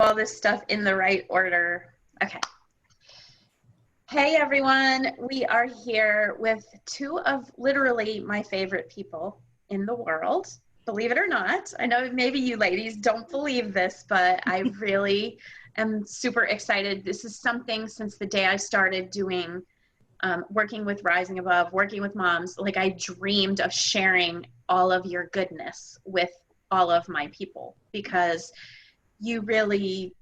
all this stuff in the right order. Okay. Hey everyone, we are here with two of literally my favorite people in the world. Believe it or not. I know maybe you ladies don't believe this, but I really am super excited. This is something since the day I started doing working with Rising Above, working with moms, like I dreamed of sharing all of your goodness with all of my people because you really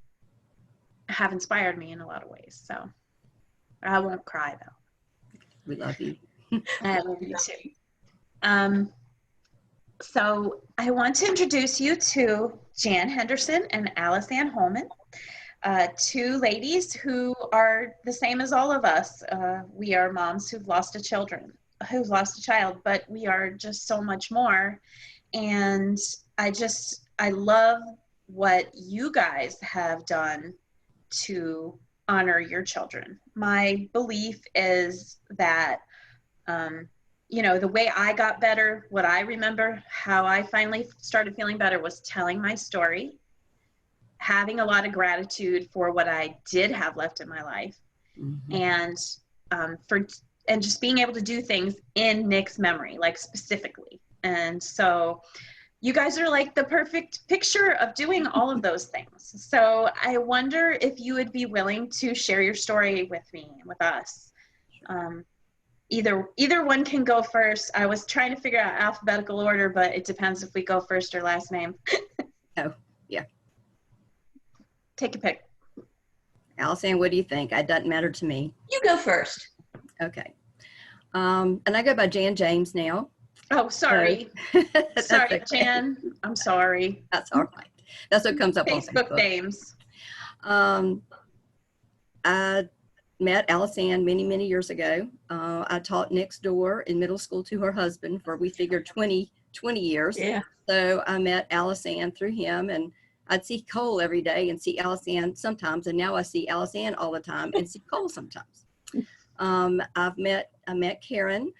have inspired me in a lot of ways. So I won't cry though. We love you. I love you too. So I want to introduce you to Jan Henderson and Alice Ann Holman, two ladies who are the same as all of us. We are moms who've lost a child, but we are just so much more. And I love what you guys have done to honor your children. My belief is that, the way I got better, what I remember, how I finally started feeling better was telling my story, having a lot of gratitude for what I did have left in my life, and just being able to do things in Nick's memory, like specifically. And so you guys are like the perfect picture of doing all of those things. So I wonder if you would be willing to share your story with me and with us. Either one can go first. I was trying to figure out alphabetical order, but it depends if we go first or last name. Oh, yeah. Take a pick. Allison, what do you think? It doesn't matter to me. You go first. Okay. And I go by Jan James now. Oh, sorry. So, sorry, okay. Jan. I'm sorry. That's all right. That's what comes up Facebook on Facebook. names. I met Alice Ann many, many years ago. I taught next door in middle school to her husband for, we figured, 20 years. Yeah. So I met Alice Ann through him, and I'd see Cole every day and see Alice Ann sometimes, and now I see Alice Ann all the time and see Cole sometimes. I met Karen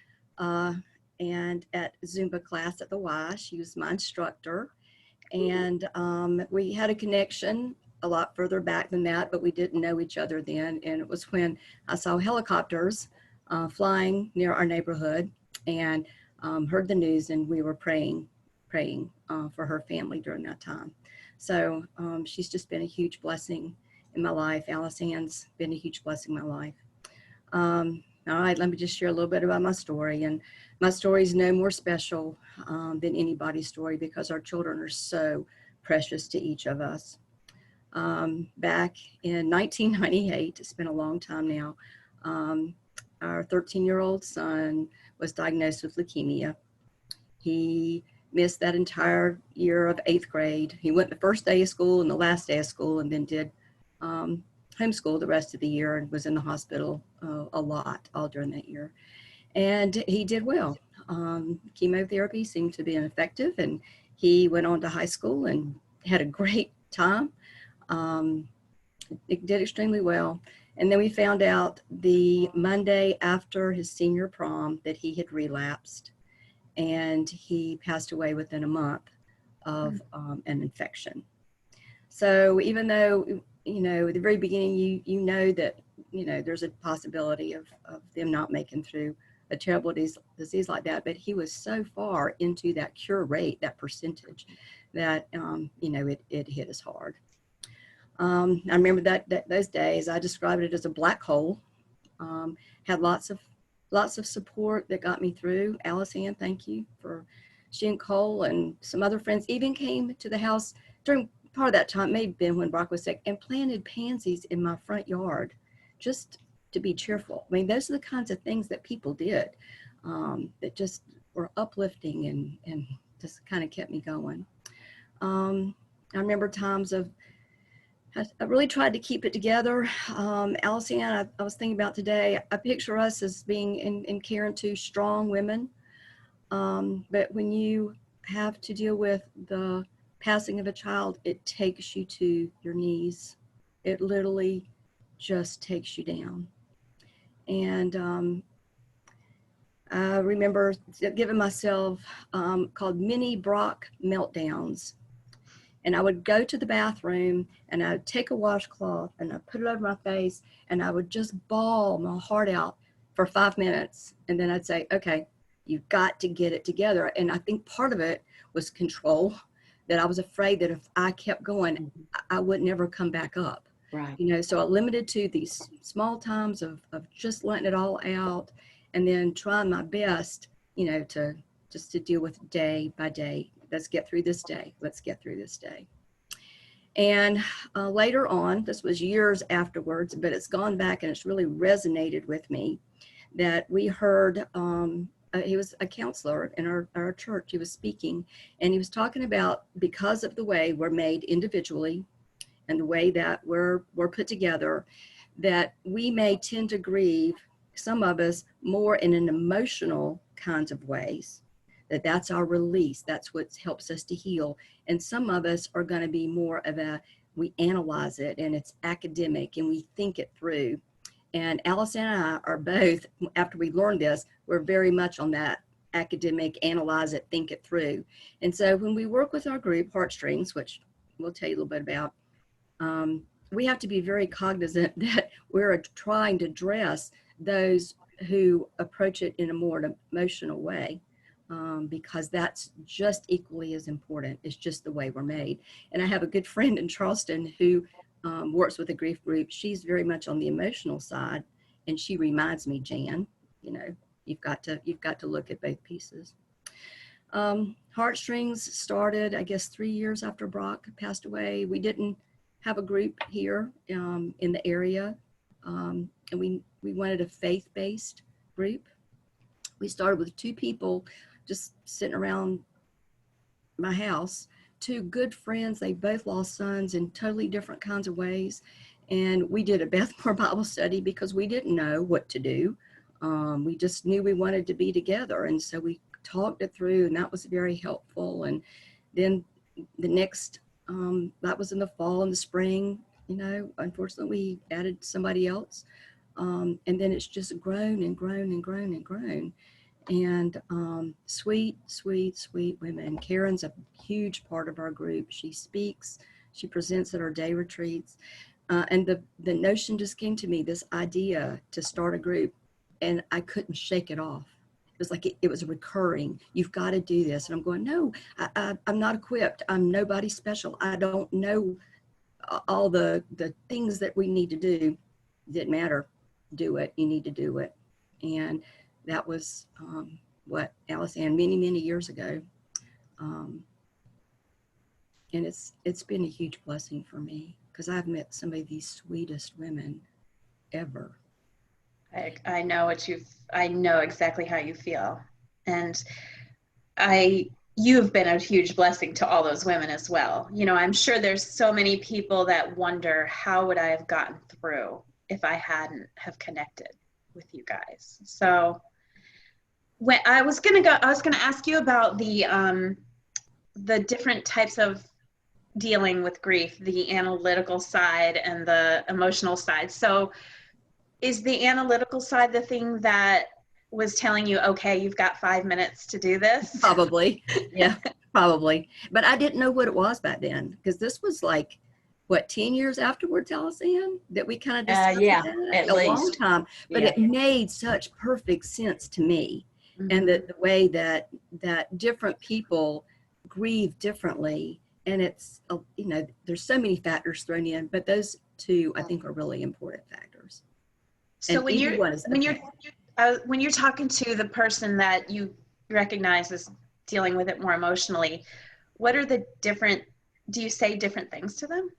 and at Zumba class at the Y. She was my instructor, and we had a connection a lot further back than that, but we didn't know each other then. And it was when I saw helicopters flying near our neighborhood and heard the news, and we were praying for her family during that time. So she's just been a huge blessing in my life. Alice Ann's been a huge blessing in my life. All right, let me just share a little bit about my story. And my story is no more special than anybody's story because our children are so precious to each of us. Back in 1998, it's been a long time now, our 13-year-old son was diagnosed with leukemia. He missed that entire year of 8th grade. He went the first day of school and the last day of school, and then did homeschool the rest of the year and was in the hospital a lot all during that year. And he did well. Chemotherapy seemed to be ineffective, and he went on to high school and had a great time. It did extremely well. And then we found out the Monday after his senior prom that he had relapsed, and he passed away within a month of an infection. So even though, at the very beginning, you know that, there's a possibility of them not making through a terrible disease like that, but he was so far into that cure rate, that percentage, that, it hit us hard. I remember those days. I described it as a black hole. Had lots of support that got me through. Alice Ann, thank you for. She and Cole and some other friends even came to the house during part of that time, may have been when Brock was sick, and planted pansies in my front yard just to be cheerful. I mean, those are the kinds of things that people did that just were uplifting and just kind of kept me going. I remember times of, I really tried to keep it together. Alice Ann, I was thinking about today, I picture us as being in Karen two strong women. But when you have to deal with the passing of a child, it takes you to your knees. It literally just takes you down. And I remember giving myself called mini Brock meltdowns. And I would go to the bathroom and I would take a washcloth and I put it over my face and I would just bawl my heart out for 5 minutes. And then I'd say, okay, you've got to get it together. And I think part of it was control, that I was afraid that if I kept going, I would never come back up. Right. So I limited to these small times of just letting it all out and then trying my best, to just to deal with day by day. Let's get through this day. Let's get through this day. And later on, this was years afterwards, but it's gone back and it's really resonated with me that we heard, he was a counselor in our church. He was speaking and he was talking about because of the way we're made individually and the way that we're put together, that we may tend to grieve, some of us, more in an emotional kinds of ways, that's our release. That's what helps us to heal. And some of us are going to be more of we analyze it and it's academic and we think it through. And Allison and I are both, after we learned this, we're very much on that academic, analyze it, think it through. And so when we work with our group, Heartstrings, which we'll tell you a little bit about, we have to be very cognizant that we're trying to address those who approach it in a more emotional way, because that's just equally as important. It's just the way we're made. And I have a good friend in Charleston who works with a grief group. She's very much on the emotional side, and she reminds me, Jan, you've got to look at both pieces. Heartstrings started, I guess, 3 years after Brock passed away. We didn't have a group here in the area, and we wanted a faith-based group. We started with 2 people just sitting around my house, 2 good friends. They both lost sons in totally different kinds of ways, and we did a Bethmore Bible study because we didn't know what to do. We just knew we wanted to be together, and so we talked it through, and that was very helpful. And then the next that was in the fall and the spring. Unfortunately, we added somebody else. And then it's just grown and grown and grown and grown. And sweet, sweet, sweet women. Karen's a huge part of our group. She speaks, she presents at our day retreats. And the notion just came to me, this idea to start a group, and I couldn't shake it off. It was like it was recurring. You've got to do this. And I'm going, no, I'm not equipped. I'm nobody special. I don't know all the things that we need to do. Didn't matter. Do it. You need to do it. And that was what Alice Ann many, many years ago. And it's been a huge blessing for me because I've met some of the sweetest women ever. I know exactly how you feel. And you've been a huge blessing to all those women as well. I'm sure there's so many people that wonder, how would I have gotten through if I hadn't have connected with you guys? So when I was going to ask you about the different types of dealing with grief, the analytical side and the emotional side. So is the analytical side the thing that was telling you, okay, you've got 5 minutes to do this? Probably. Yeah, probably. But I didn't know what it was back then, because this was like, 10 years afterwards, Allison, that we kind of discussed at a least. long time. But it made such perfect sense to me. Mm-hmm. And the way that different people grieve differently. And it's, there's so many factors thrown in, but those 2, I think, are really important factors. So when you're talking to the person that you recognize as dealing with it more emotionally, what are the different, do you say different things to them?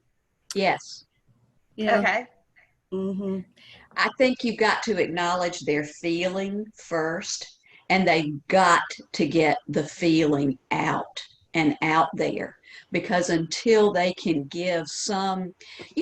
Yes. Yeah. Okay. Mm-hmm. I think you've got to acknowledge their feeling first, and they've got to get the feeling out and out there, because until they can give some,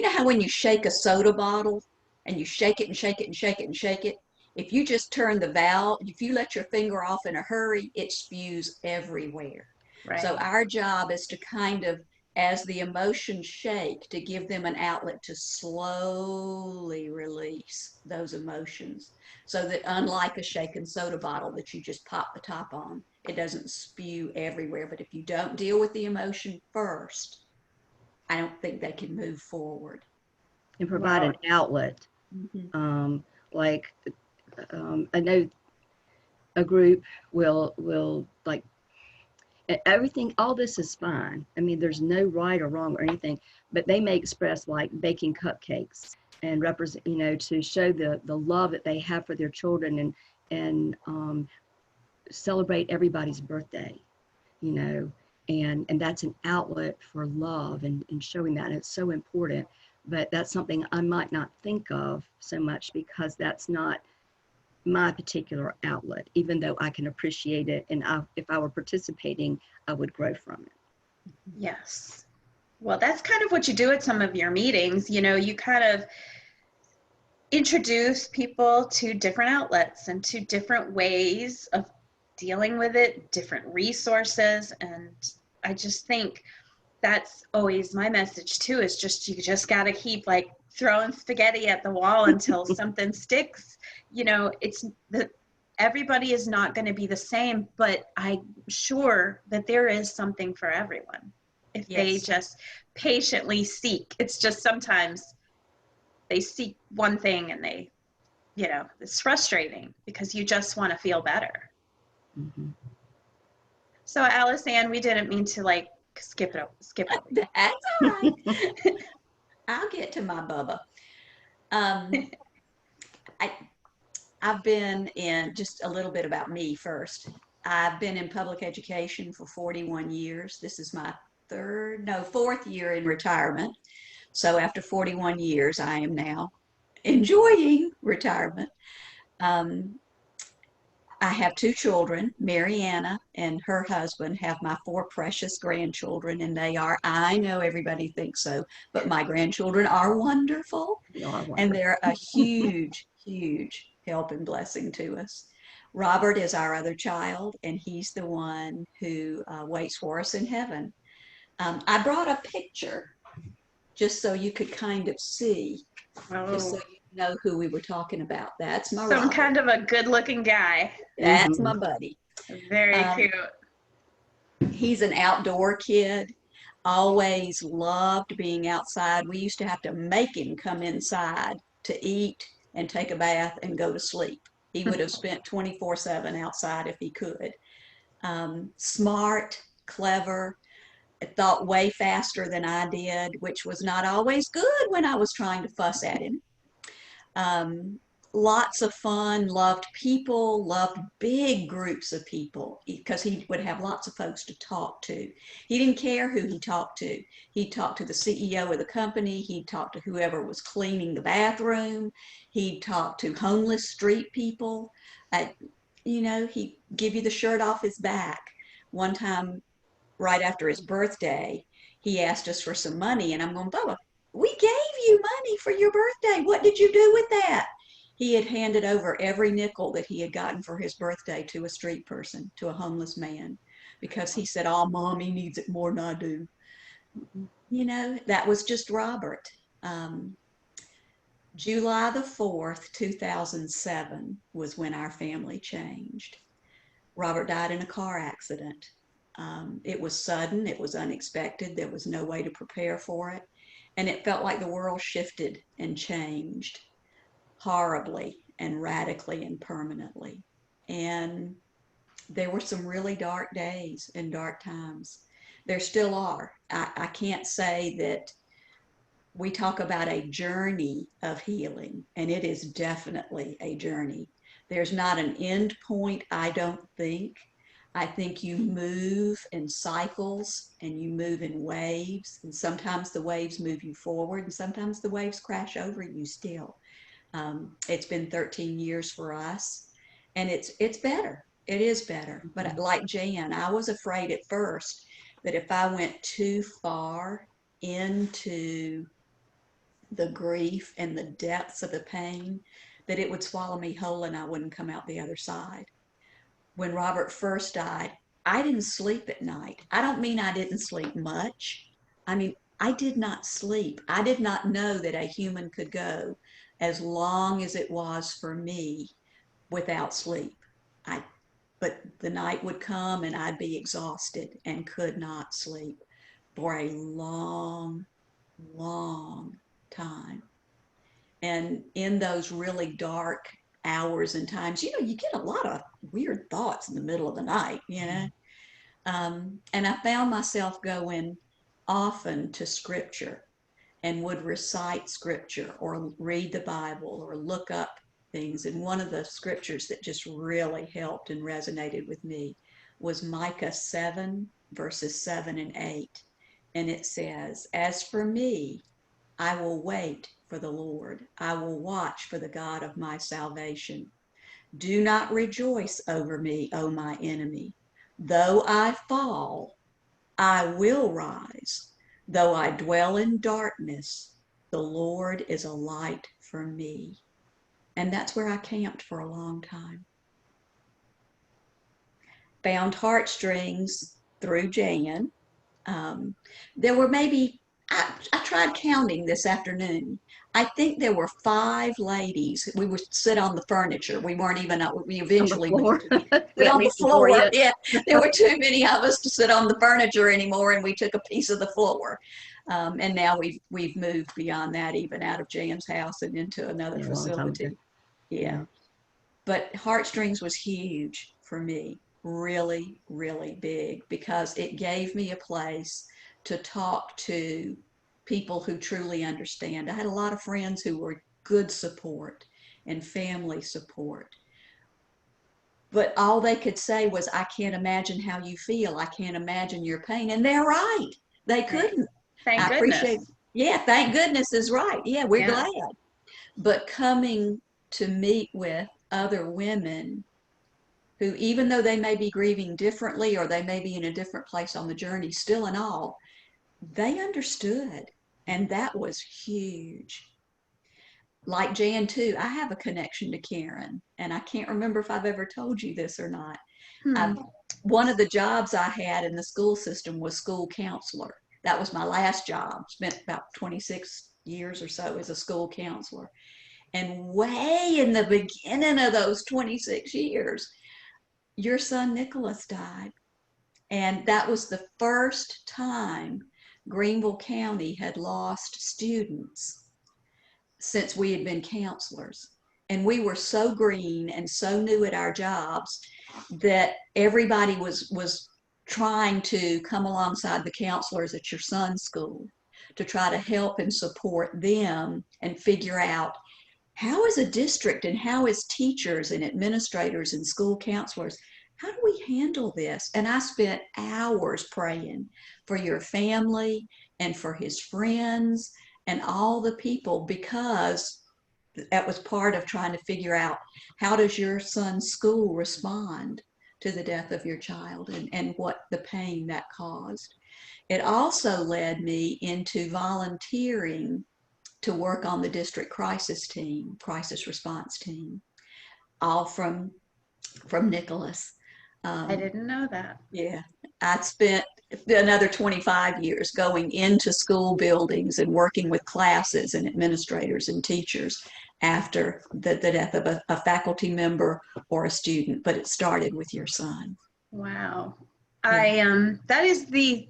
how when you shake a soda bottle and you shake it and shake it and shake it and shake it, if you just turn the valve, if you let your finger off in a hurry, it spews everywhere. Right. So our job is to kind of, as the emotions shake, to give them an outlet to slowly release those emotions, so that unlike a shaken soda bottle that you just pop the top on, it doesn't spew everywhere. But if you don't deal with the emotion first, I don't think they can move forward. And provide Wow. an outlet. Mhm. Like I know a group will like everything. All this is fine. I mean, there's no right or wrong or anything, but they may express like baking cupcakes and represent, to show the love that they have for their children and celebrate everybody's birthday, you know, and that's an outlet for love and showing that. And it's so important, but that's something I might not think of so much because that's not my particular outlet, even though I can appreciate it. And if I were participating, I would grow from it. Yes. Well, that's kind of what you do at some of your meetings. You kind of introduce people to different outlets and to different ways of dealing with it, different resources. And I just think that's always my message too, is just, you just got to keep like throwing spaghetti at the wall until something sticks. It's the everybody is not going to be the same, but I'm sure that there is something for everyone if they Yes. just patiently seek. It's just sometimes they seek one thing and it's frustrating because you just want to feel better. Mm-hmm. So Alice Ann, we didn't mean to like skip it over you. That's all right. I'll get to my Bubba. Um, I, I've been in, just a little bit about me first. I've been in public education for 41 years. This is my fourth year in retirement. So after 41 years, I am now enjoying retirement. Um, I have two children. Mariana and her husband have my four precious grandchildren, and I know everybody thinks so, but my grandchildren are wonderful, You are and wonderful. they're a huge, huge help and blessing to us. Robert is our other child, and he's the one who waits for us in heaven. I brought a picture just so you could kind of see, just so Oh, you know who we were talking about. That's my some Robert. kind of a good looking guy. That's Mm-hmm. my buddy. Very Um, cute. he's an outdoor kid, always loved being outside. We used to have to make him come inside to eat and take a bath and go to sleep. He would have spent 24/7 outside if he could. Smart, clever, thought way faster than I did, which was not always good when I was trying to fuss at him. Um, Lots of fun, loved people, loved big groups of people because he would have lots of folks to talk to. He didn't care who he talked to. He'd talk to the CEO of the company, he'd talk to whoever was cleaning the bathroom, he'd talk to homeless street people. Uh, he'd give you the shirt off his back. One time, right after his birthday, he asked us for some money, and I'm going, Bubba, we gave you money for your birthday. What did you do with that? He had handed over every nickel that he had gotten for his birthday to a street person, to a homeless man, because he said, oh, mommy needs it more than I do. That was just Robert. Um, July the 4th, 2007 was when our family changed. Robert died in a car accident. It was sudden, it was unexpected, there was no way to prepare for it. And it felt like the world shifted and changed horribly and radically and permanently. And there were some really dark days and dark times. There still are. I can't say that we talk about a journey of healing, and it is definitely a journey. There's not an end point, I don't think. I think you move in cycles and you move in waves, and sometimes the waves move you forward, and sometimes the waves crash over you still. It's been 13 years for us, and it's better. It is better. But like Jan, I was afraid at first that if I went too far into the grief and the depths of the pain, that it would swallow me whole and I wouldn't come out the other side. When Robert first died, I didn't sleep at night. I don't mean I didn't sleep much. I mean, I did not sleep. I did not know that a human could go as long as it was for me without sleep. I, but the night would come and I'd be exhausted and could not sleep for a long long time. And in those really dark hours and times, you know, you get a lot of weird thoughts in the middle of the night, you know. And I found myself going often to scripture and would recite scripture or read the Bible or look up things. And one of the scriptures that just really helped and resonated with me was Micah 7, verses 7 and 8. And it says, "As for me, I will wait for the Lord. I will watch for the God of my salvation. Do not rejoice over me, O my enemy. Though I fall, I will rise. Though I dwell in darkness, the Lord is a light for me." And that's where I camped for a long time. Found heartstrings through Jan. There were maybe, I tried counting this afternoon. I think there were 5 ladies. We would sit on the furniture. We weren't even, we On the eventually floor. sit We hadn't on the reached the floor floor. yet. Yeah, there were too many of us to sit on the furniture anymore, and we took a piece of the floor. And now we've moved beyond that, even out of Jan's house and into another Yeah, a long time ago. facility. Yeah. Yeah. But heartstrings was huge for me, really, really big, because it gave me a place to talk to people who truly understand. I had a lot of friends who were good support and family support, but all they could say was, "I can't imagine how you feel. I can't imagine your pain." And they're right. They couldn't. Thank I appreciate, goodness. yeah, thank goodness is right. Yeah, we're Yeah. glad. But coming to meet with other women who, even though they may be grieving differently or they may be in a different place on the journey, still and all, they understood. And that was huge. Like Jan, too, I have a connection to Karen, and I can't remember if I've ever told you this or not. Hmm. One of the jobs I had in the school system was school counselor. That was my last job. Spent about 26 years or so as a school counselor. And way in the beginning of those 26 years, your son Nicholas died. And that was the first time Greenville County had lost students since we had been counselors. And we were so green and so new at our jobs that everybody was trying to come alongside the counselors at your son's school to try to help and support them and figure out, how is a district and how is teachers and administrators and school counselors, how do we handle this? And I spent hours praying for your family and for his friends and all the people, because that was part of trying to figure out, how does your son's school respond to the death of your child, and what the pain that caused. It also led me into volunteering to work on the district crisis response team, all from Nicholas. I didn't know that. Yeah, I spent another 25 years going into school buildings and working with classes and administrators and teachers after the death of a faculty member or a student. But it started with your son. Wow. Yeah. That is the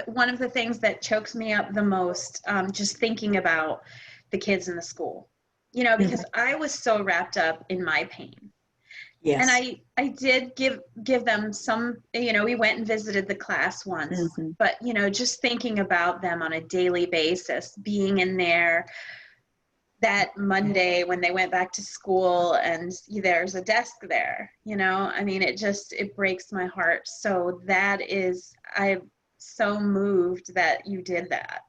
one of the things that chokes me up the most, just thinking about the kids in the school. You know, because I was so wrapped up in my pain. And Yes. I did give them some, you know, we went and visited the class once, Mm-hmm. but you know, just thinking about them on a daily basis, being in there that Monday when they went back to school and there's a desk there, you know, I mean, it breaks my heart. So I'm so moved that you did that.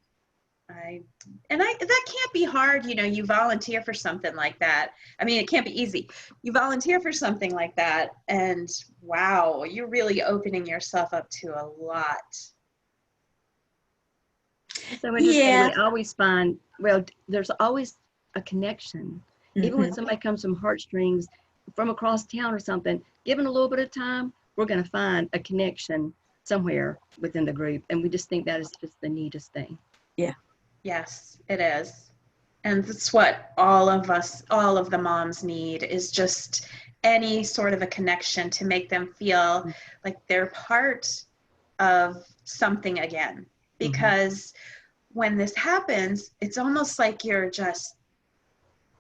That can't be hard, you know, you volunteer for something like that. I mean, it can't be easy. You volunteer for something like that, and wow, you're really opening yourself up to a lot. It's so interesting. Yeah. We always find, well, there's always a connection. Even when Mm-hmm. somebody comes from heartstrings from across town or something, given a little bit of time, we're going to find a connection somewhere within the group. And we just think that is just the neatest thing. Yeah. Yes, it is. And that's what all of the moms need, is just any sort of a connection to make them feel like they're part of something again. Mm-hmm. Because when this happens, it's almost like you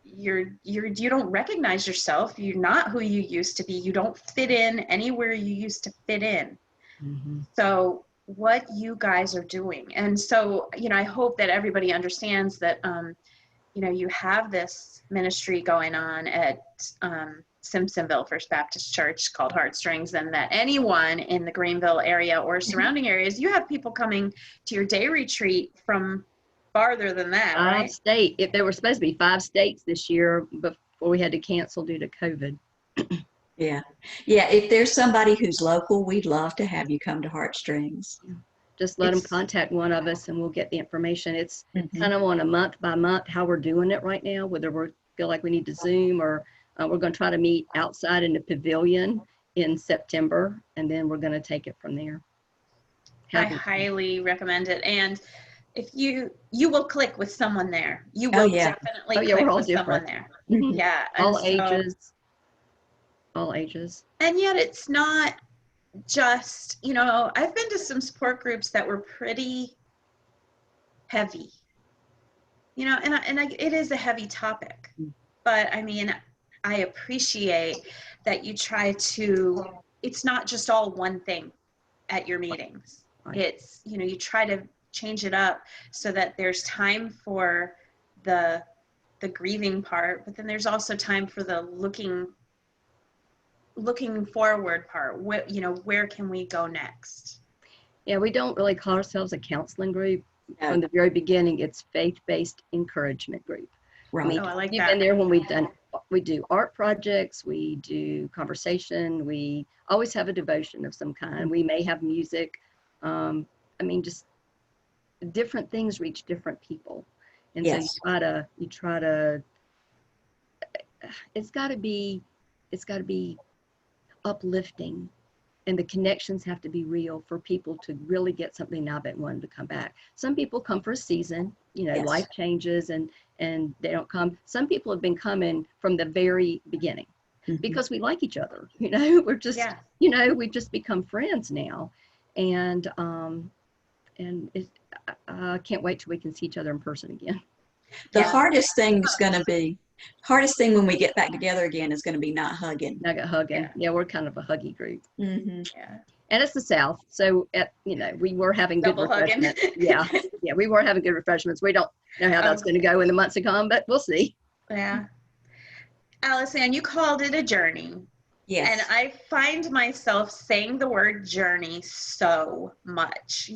don't recognize yourself. You're not who you used to be. You don't fit in anywhere you used to fit in. Mm-hmm. So what you guys are doing. And so, I hope that everybody understands that, you have this ministry going on at Simpsonville First Baptist Church called Heartstrings, and that anyone in the Greenville area or surrounding areas, you have people coming to your day retreat from farther than that, right? If there were supposed to be 5 states this year before we had to cancel due to COVID. Yeah. Yeah. If there's somebody who's local, we'd love to have you come to Heartstrings. Just let them contact one of us and we'll get the information. It's kind of on a month by month how we're doing it right now, whether we feel like we need to Zoom or we're going to try to meet outside in the pavilion in September, and then we're going to take it from there. I highly recommend it. And if you will click with someone there. You will definitely click with someone there. Mm-hmm. Yeah. All ages. And yet it's not just, I've been to some support groups that were pretty heavy, and it is a heavy topic, but I mean, I appreciate that you try to, it's not just all one thing at your meetings. Right. It's, you try to change it up so that there's time for the grieving part, but then there's also time for the looking forward part. Where can we go next? Yeah, we don't really call ourselves a counseling group. From the very beginning, it's faith-based encouragement group. Right. I mean, I like you've that. been there when we do art projects, we do conversation, we always have a devotion of some kind. We may have music. Just different things reach different people. And so you try to, it's got to be uplifting, and the connections have to be real for people to really get something out of it and want them to come back. Some people come for a season, life changes and they don't come. Some people have been coming from the very beginning because we like each other. We're just, we've just become friends now. And I can't wait till we can see each other in person again. The hardest thing when we get back together again is going to be not hugging. Yeah, we're kind of a huggy group. Mm-hmm. Yeah, and it's the South, so we were having good refreshments. Yeah, we were having good refreshments. We don't know how that's going to go in the months to come, but we'll see. Yeah, Allison, you called it a journey. Yes. And I find myself saying the word journey so much.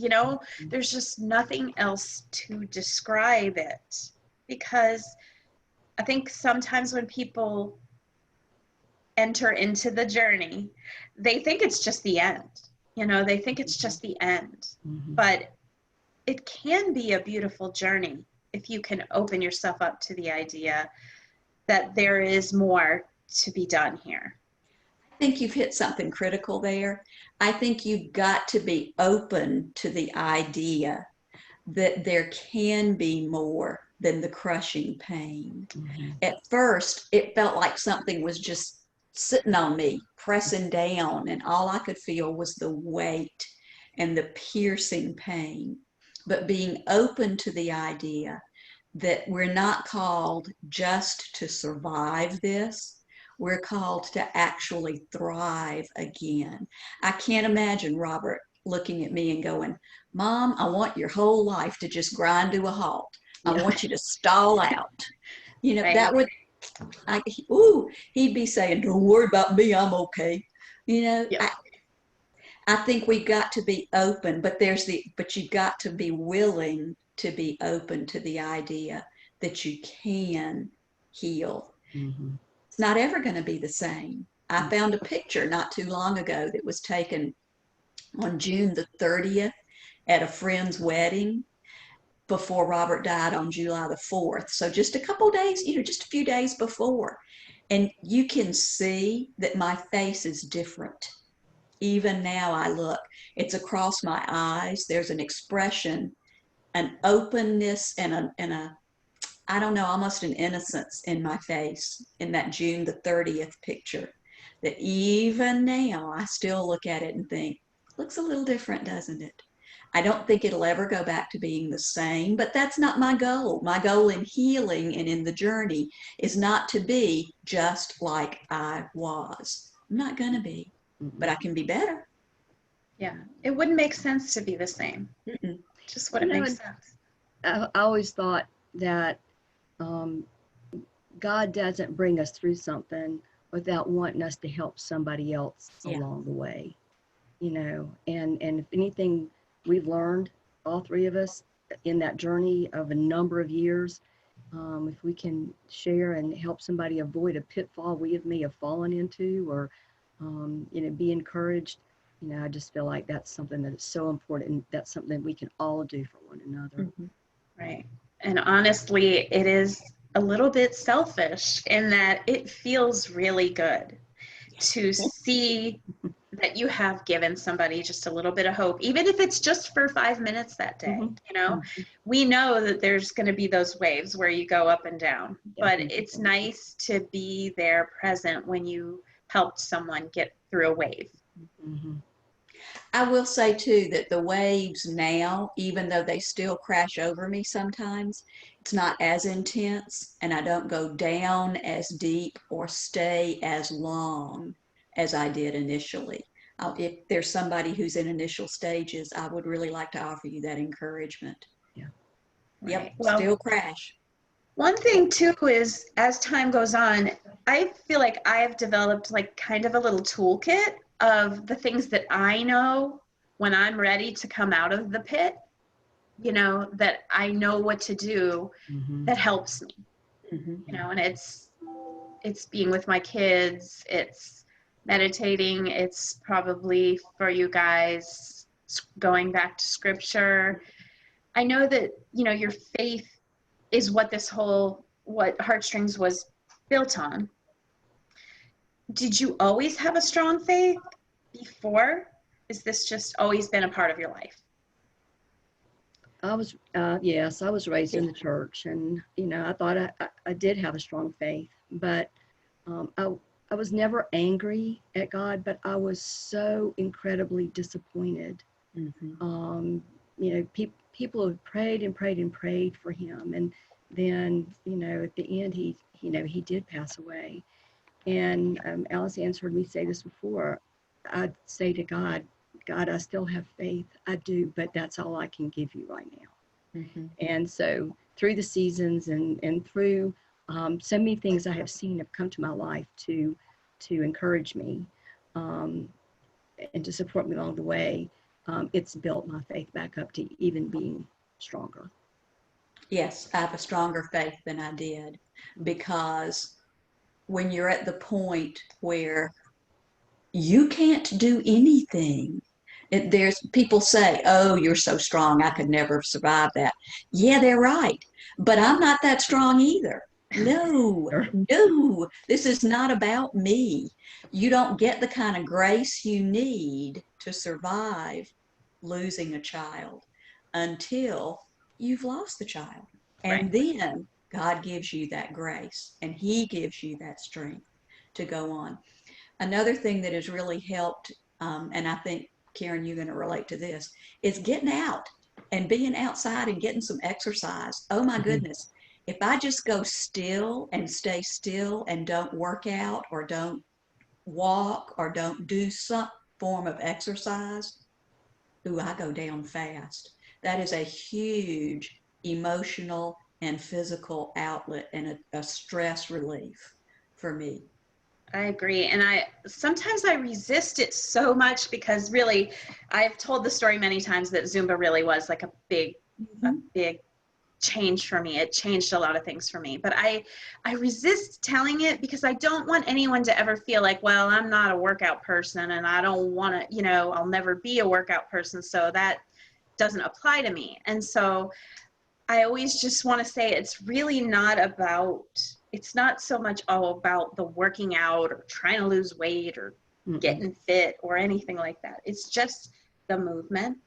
There's just nothing else to describe it, because I think sometimes when people enter into the journey, they think it's just the end. They think it's just the end. Mm-hmm. But it can be a beautiful journey if you can open yourself up to the idea that there is more to be done here. I think you've hit something critical there. I think you've got to be open to the idea that there can be more than the crushing pain. Mm-hmm. At first, it felt like something was just sitting on me, pressing down, and all I could feel was the weight and the piercing pain. But being open to the idea that we're not called just to survive this, we're called to actually thrive again. I can't imagine Robert looking at me and going, "Mom, I want your whole life to just grind to a halt. I want you to stall out." Right. That would, he'd be saying, "Don't worry about me, I'm okay." Yep. I think we've got to be open, but you've got to be willing to be open to the idea that you can heal. Mm-hmm. It's not ever going to be the same. I found a picture not too long ago that was taken on June the 30th at a friend's wedding before Robert died on July the 4th. So just a couple days, just a few days before. And you can see that my face is different. Even now I look, it's across my eyes. There's an expression, an openness, and a I don't know, almost an innocence in my face in that June the 30th picture, that even now I still look at it and think, looks a little different, doesn't it? I don't think it'll ever go back to being the same, but that's not my goal. My goal in healing and in the journey is not to be just like I was. I'm not going to be, but I can be better. Yeah, it wouldn't make sense to be the same. Mm-mm. Just wouldn't make sense. I always thought that um, God doesn't bring us through something without wanting us to help somebody else Yeah. along the way, and if anything we've learned, all three of us, in that journey of a number of years, if we can share and help somebody avoid a pitfall we may have fallen into, or be encouraged, I just feel like that's something that is so important, and that's something we can all do for one another. Mm-hmm. Right. And honestly, it is a little bit selfish in that it feels really good to see that you have given somebody just a little bit of hope, even if it's just for 5 minutes that day. We know that there's going to be those waves where you go up and down, but it's nice to be there present when you helped someone get through a wave. Mm-hmm. I will say too that the waves now, even though they still crash over me sometimes, it's not as intense, and I don't go down as deep or stay as long as I did initially. If there's somebody who's in initial stages, I would really like to offer you that encouragement. Yeah. Yep, Right. Well, still crash. one thing too is, as time goes on, I feel like I've developed like kind of a little toolkit of the things that I know when I'm ready to come out of the pit, that I know what to do Mm-hmm. that helps me, Mm-hmm. and it's being with my kids, it's meditating, it's probably for you guys going back to scripture. I know that, your faith is what Heartstrings was built on. Did you always have a strong faith before? Is this just always been a part of your life? Yes, I was raised in the church, and, I thought I did have a strong faith, but I was never angry at God, but I was so incredibly disappointed. Mm-hmm. People have prayed and prayed and prayed for him, and then, at the end, he did pass away. And Alice answered me say this before. I'd say to God, God, I still have faith. I do, but that's all I can give you right now. Mm-hmm. And so through the seasons and through so many things I have seen have come to my life to encourage me and to support me along the way. It's built my faith back up to even being stronger. Yes, I have a stronger faith than I did, because when you're at the point where you can't do anything, there's people say, "Oh, you're so strong, I could never survive that." Yeah, they're right, but I'm not that strong either. No, no, this is not about me. You don't get the kind of grace you need to survive losing a child until you've lost the child. Right. And then God gives you that grace, and He gives you that strength to go on. Another thing that has really helped, and I think, Karen, you're going to relate to this, is getting out and being outside and getting some exercise. Oh my goodness. If I just go still and stay still and don't work out or don't walk or don't do some form of exercise, ooh, I go down fast. That is a huge emotional and physical outlet and a stress relief for me. I agree. And sometimes I resist it so much because really I've told the story many times that Zumba really was like a big change for me. It changed a lot of things for me. But I resist telling it because I don't want anyone to ever feel like, well, I'm not a workout person and I don't want to, I'll never be a workout person, so that doesn't apply to me. And so I always just want to say it's really not about, it's not so much all about the working out or trying to lose weight or getting fit or anything like that. It's just the movement.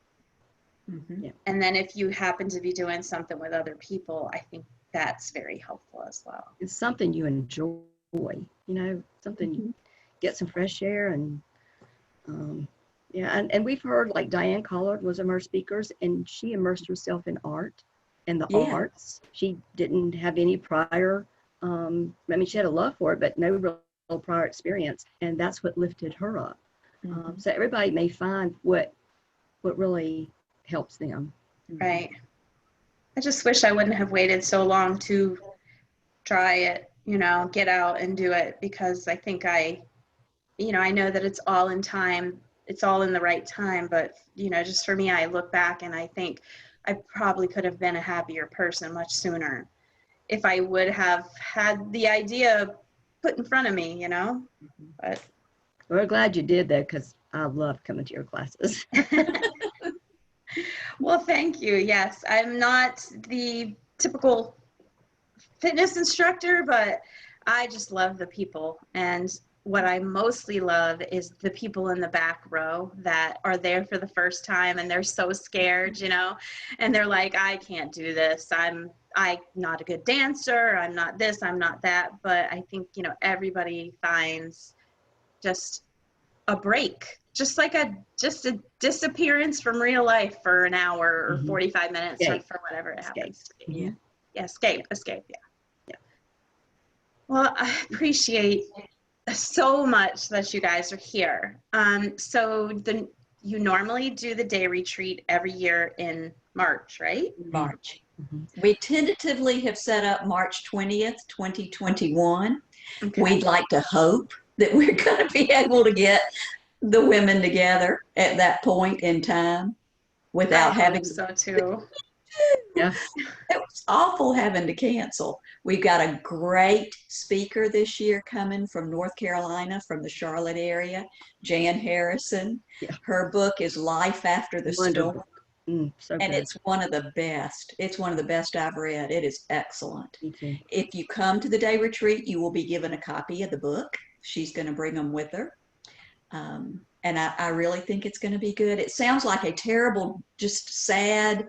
Mm-hmm. Yeah. And then if you happen to be doing something with other people, I think that's very helpful as well. It's something you enjoy, something you get some fresh air and Yeah, and we've heard like Diane Collard was one of our speakers, and she immersed herself in art and the Yeah. arts. She didn't have any prior, I mean, she had a love for it, but no real prior experience, and that's what lifted her up. Mhm. So everybody may find what really helps them. Right. I just wish I wouldn't have waited so long to try it, get out and do it, because I think I know that it's all in time. It's all in the right time. But, just for me, I look back and I think I probably could have been a happier person much sooner if I would have had the idea put in front of me, but. We're glad you did that, because I love coming to your classes. Well, thank you. Yes, I'm not the typical fitness instructor, but I just love the people. And what I mostly love is the people in the back row that are there for the first time and they're so scared, and they're like, I can't do this. I'm not a good dancer. I'm not this, I'm not that. But I think, everybody finds just a break, just like a disappearance from real life for an hour or 45 minutes or for whatever it happens to be. Yeah. Yeah, escape, yeah. Well, I appreciate so much that you guys are here. So you normally do the day retreat every year in March, right? March. We tentatively have set up March 20th, 2021. Okay. We'd like to hope that we're going to be able to get the women together at that point in time without having so too. Yeah. It was awful having to cancel. We've got a great speaker this year coming from North Carolina, from the Charlotte area, Jan Harrison. Yeah. Her book is Life After the Storm. So And good. it's one of the best. It's one of the best I've read. It is excellent. Me too. If you come to the day retreat, you will be given a copy of the book. She's going to bring them with her. And I really think it's going to be good. It sounds like a terrible, just sad,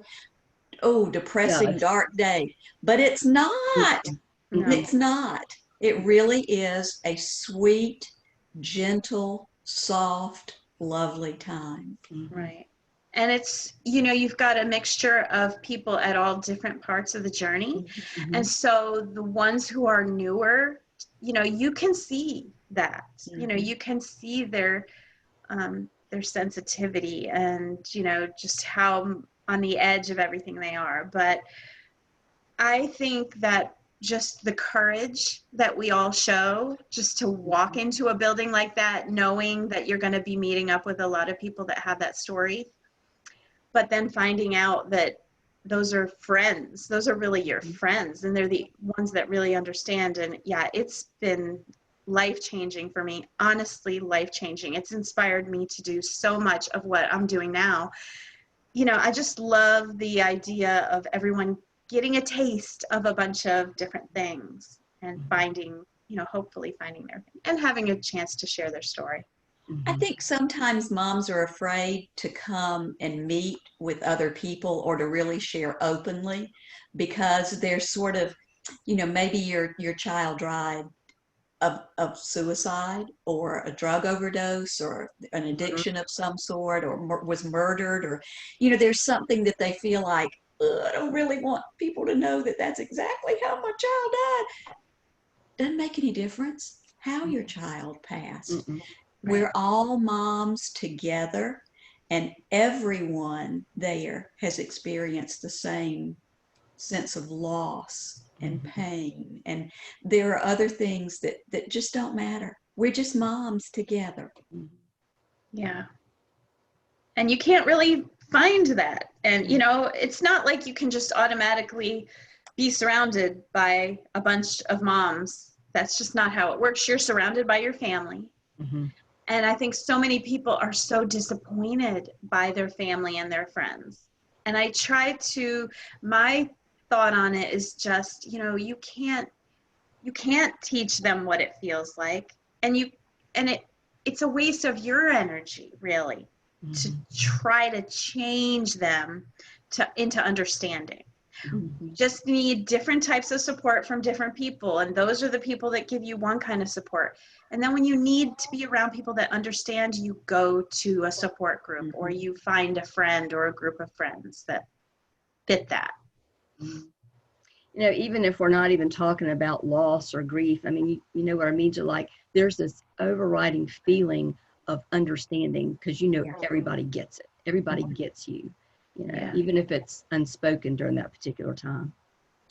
depressing, dark day, but it's not. No. It's not. It really is a sweet, gentle, soft, lovely time. Right. And it's, you've got a mixture of people at all different parts of the journey. Mm-hmm. And so the ones who are newer, you can see that, you can see their sensitivity and, just how on the edge of everything they are. But I think that just the courage that we all show just to walk into a building like that, knowing that you're going to be meeting up with a lot of people that have that story, but then finding out that those are friends, those are really your friends, and they're the ones that really understand. And yeah, it's been life-changing for me, honestly, life-changing. It's inspired me to do so much of what I'm doing now. I just love the idea of everyone getting a taste of a bunch of different things and finding, hopefully finding their thing and having a chance to share their story. I think sometimes moms are afraid to come and meet with other people or to really share openly because they're sort of, maybe your child died of suicide or a drug overdose or an addiction of some sort or was murdered or, there's something that they feel like, I don't really want people to know that that's exactly how my child died. Doesn't make any difference how your child passed. We're all moms together, and everyone there has experienced the same sense of loss and pain. And there are other things that just don't matter. We're just moms together. Yeah. And you can't really find that. And, it's not like you can just automatically be surrounded by a bunch of moms. That's just not how it works. You're surrounded by your family. And I think so many people are so disappointed by their family and their friends. And I try to, my thought on it is just, you can't teach them what it feels like. And it's a waste of your energy, really, to try to change them into understanding. Mhm. Just need different types of support from different people, and those are the people that give you one kind of support. And then when you need to be around people that understand, you go to a support group, or you find a friend or a group of friends that fit that. You know, even if we're not even talking about loss or grief, I mean, you know what I mean? To like, there's this overriding feeling of understanding, because you know everybody gets it. Everybody gets you, you know, Yeah. even if it's unspoken during that particular time.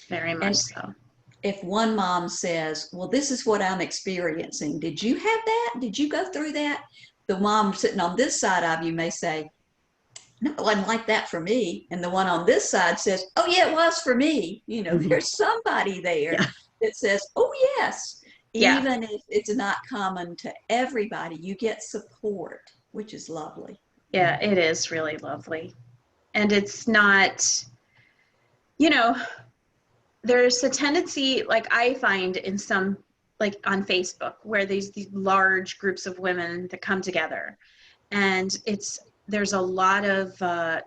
Very much And so. if one mom says, well, this is what I'm experiencing, did you have that? Did you go through that? The mom sitting on this side of you may say, no, it wasn't like that for me. And the one on this side says, oh, yeah, it was for me. You know, there's somebody there Yeah. that says, oh, yes. Yeah. Even if it's not common to everybody, you get support, which is lovely. Yeah, it is really lovely. And it's not, you know, there's a tendency, like I find in some, like on Facebook, where these large groups of women that come together, and there's a lot of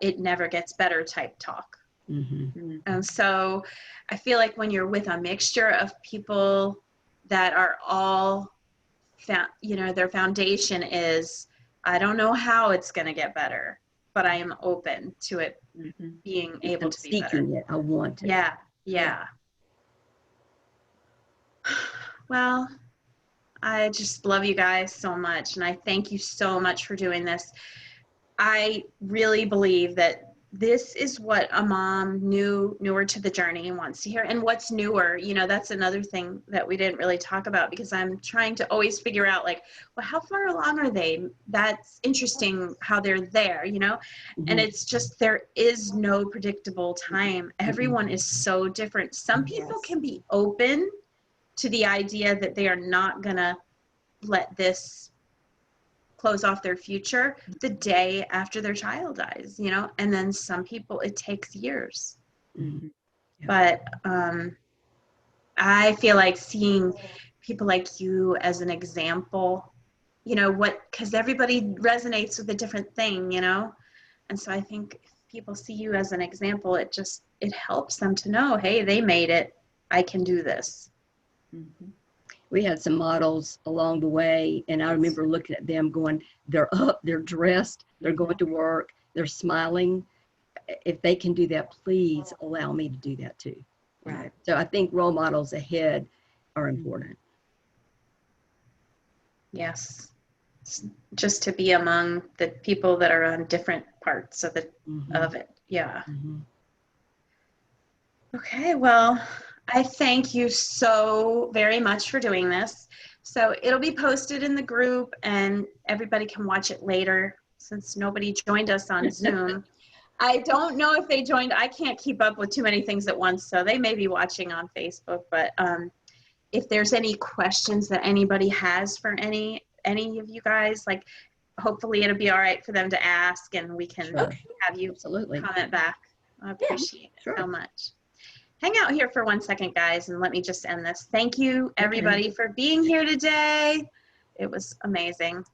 it never gets better type talk. And so I feel like when you're with a mixture of people that are all, you know, their foundation is, I don't know how it's going to get better, but I am open to it being able I'm to be better. seeking it. I want it. Yeah. Well, I just love you guys so much, and I thank you so much for doing this. I really believe that this is what a mom newer to the journey wants to hear. And what's newer, you know, that's another thing that we didn't really talk about, because I'm trying to always figure out, like, well, how far along are they? That's interesting how they're there, you know? And it's just, there is no predictable time. Everyone is so different. Some people can be open to the idea that they are not gonna let this close off their future the day after their child dies, you know, and then some people it takes years. But I feel like seeing people like you as an example, you know, because everybody resonates with a different thing, you know, and so I think if people see you as an example, it helps them to know, hey, they made it, I can do this. We had some models along the way, and I remember looking at them going, they're up, they're dressed, they're going to work, they're smiling. If they can do that, please allow me to do that too. Right. So I think role models ahead are important. Yes. Just to be among the people that are on different parts of it. Yeah. Okay, well, I thank you so very much for doing this. So it'll be posted in the group, and everybody can watch it later, since nobody joined us on Zoom. I don't know if they joined. I can't keep up with too many things at once, so they may be watching on Facebook. But if there's any questions that anybody has for any of you guys, like, hopefully it'll be all right for them to ask, and we can have you comment back. I appreciate it so much. Hang out here for 1 second, guys, and let me just end this. Thank you, everybody, for being here today. It was amazing.